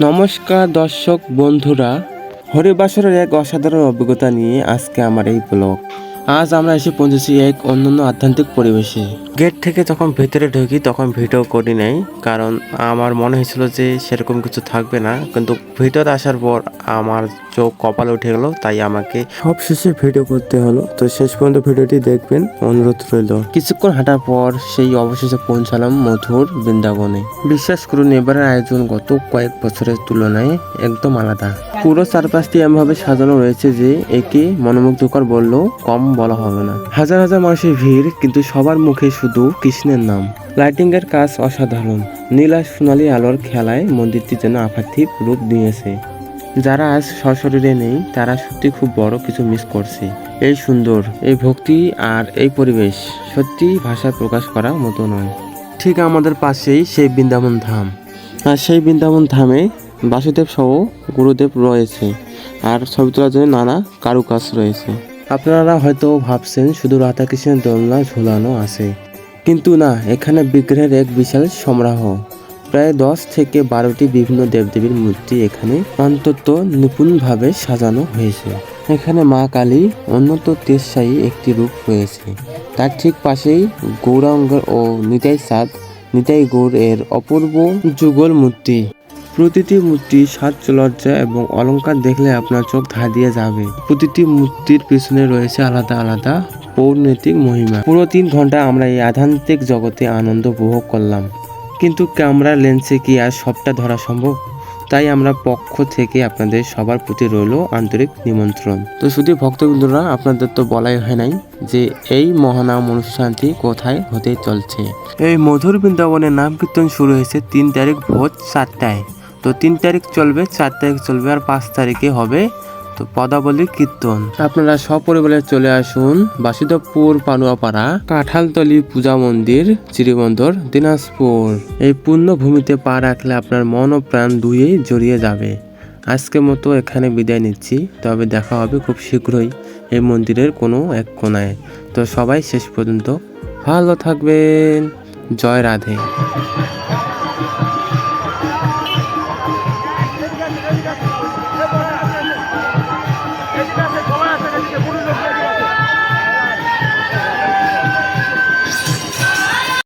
নমস্কার দর্শক বন্ধুরা, হরিবাসরের এক অসাধারণ অভিজ্ঞতা নিয়ে আজকে আমার এই ব্লগ। আজ আমরা এসে পৌঁছেছি এক অন্যান্য আধ্যাত্মিক পরিবেশে। গেট থেকে যখন ভেতরে ঢুকি তখন ভিডিও করি নাই, কারণ আমার মনে হয়েছিল যে সেরকম কিছু থাকবে না, কিন্তু ভিতরে আসার পর আমার চোখ কপালে উঠে গেল, তাই আমাকে সব শেষে ভিডিও করতে হলো। তো শেষ পর্যন্ত ভিডিওটি দেখবেন, অনুরোধ রইল। কিছুক্ষণ হাঁটার পর সেই অবশেষে পৌঁছালাম মধুর বৃন্দাবনে। বিশ্বাস করুন, এবারের আয়োজন গত কয়েক বছরের তুলনায় একদম আলাদা। পুরো চারপাশটি এমনভাবে সাজানো রয়েছে যে একে মনোমুগ্ধকর বললেও কম বলা হবে না। হাজার হাজার মানুষের ভিড়, কিন্তু সবার মুখে শুধু কৃষ্ণের নাম। লাইটিং এর কাজ অসাধারণ। নীল আর সোনালী আলোর খেলায় মন্দিরটি যেন আধ্যাত্মিক রূপ নিয়েছে। যারা আজ সশরীরে নেই তারা সত্যি খুব বড় কিছু মিস করছে। এই সুন্দর, এই ভক্তি আর এই পরিবেশ সত্যি ভাষায় প্রকাশ করার মতো নয়। ঠিক আমাদের পাশেই সেই বৃন্দাবন ধাম, আর সেই বৃন্দাবন ধামে বাসুদেব সহ গুরুদেব রয়েছে, আর ছবি তোলার জন্য নানা কারুকাজ রয়েছে। আপনারা হয়তো ভাবছেন শুধু রাধাকৃষ্ণের দোলনা ঝুলানো আছে, কিন্তু না, এখানে বিগ্রহের এক বিশাল সমারোহ। প্রায় 10 থেকে 12টি বিভিন্ন দেবদেবীর মূর্তি এখানে অন্তত নিপুণভাবে সাজানো হয়েছে। এখানে মা কালী অন্যত তেজশায়ী একটি রূপ রয়েছে। তার ঠিক পাশেই গৌরাঙ্গ ও নিতাই চাঁদ, নিতাই গৌর এর অপূর্ব যুগল মূর্তি। প্রতিটি মূর্তি সাজসজ্জা এবং অলংকার দেখলে আপনার চোখ ধাঁধিয়ে যাবে। প্রতিটি মূর্তির পিছনে রয়েছে আলাদা আলাদা পৌরাণিক মহিমা। পুরো 3 ঘন্টা আমরা এই আধ্যাত্মিক জগতে আনন্দ উপভোগ করলাম, কিন্তু ক্যামেরার লেন্সে কি আর সবটা ধরা সম্ভব? তাই আমরা পক্ষ থেকে আপনাদের সবার প্রতি রইল আন্তরিক নিমন্ত্রণ। তো শুধু ভক্তবৃন্দরা, আপনাদের তো বলাই হয় নাই যে এই মহানাম অনুষ্ঠানটি কোথায় হতে চলছে। এই মধুর বৃন্দাবনের নাম কীর্তন শুরু হয়েছে 3 তারিখ ভোর 4টায়। তো 3 তারিখ চলবে, 4 তারিখ চলবে, আর 5 তারিখে হবে তো পদাবলী কীর্তন। আপনারা সপরিবারে চলে আসুন বাসুদেবপুর পানুয়াপাড়া কাঁঠালতলি পূজা মন্দির, শ্রীবন্দর, দিনাজপুর। এই পূর্ণ ভূমিতে পা রাখলে আপনার মন ও প্রাণ দুইয়েই জড়িয়ে যাবে। আজকের মতো এখানে বিদায় নিচ্ছি, তবে দেখা হবে খুব শীঘ্রই এই মন্দিরের কোনো এক কোণায়। তো সবাই শেষ পর্যন্ত ভালো থাকবেন। জয় রাধে।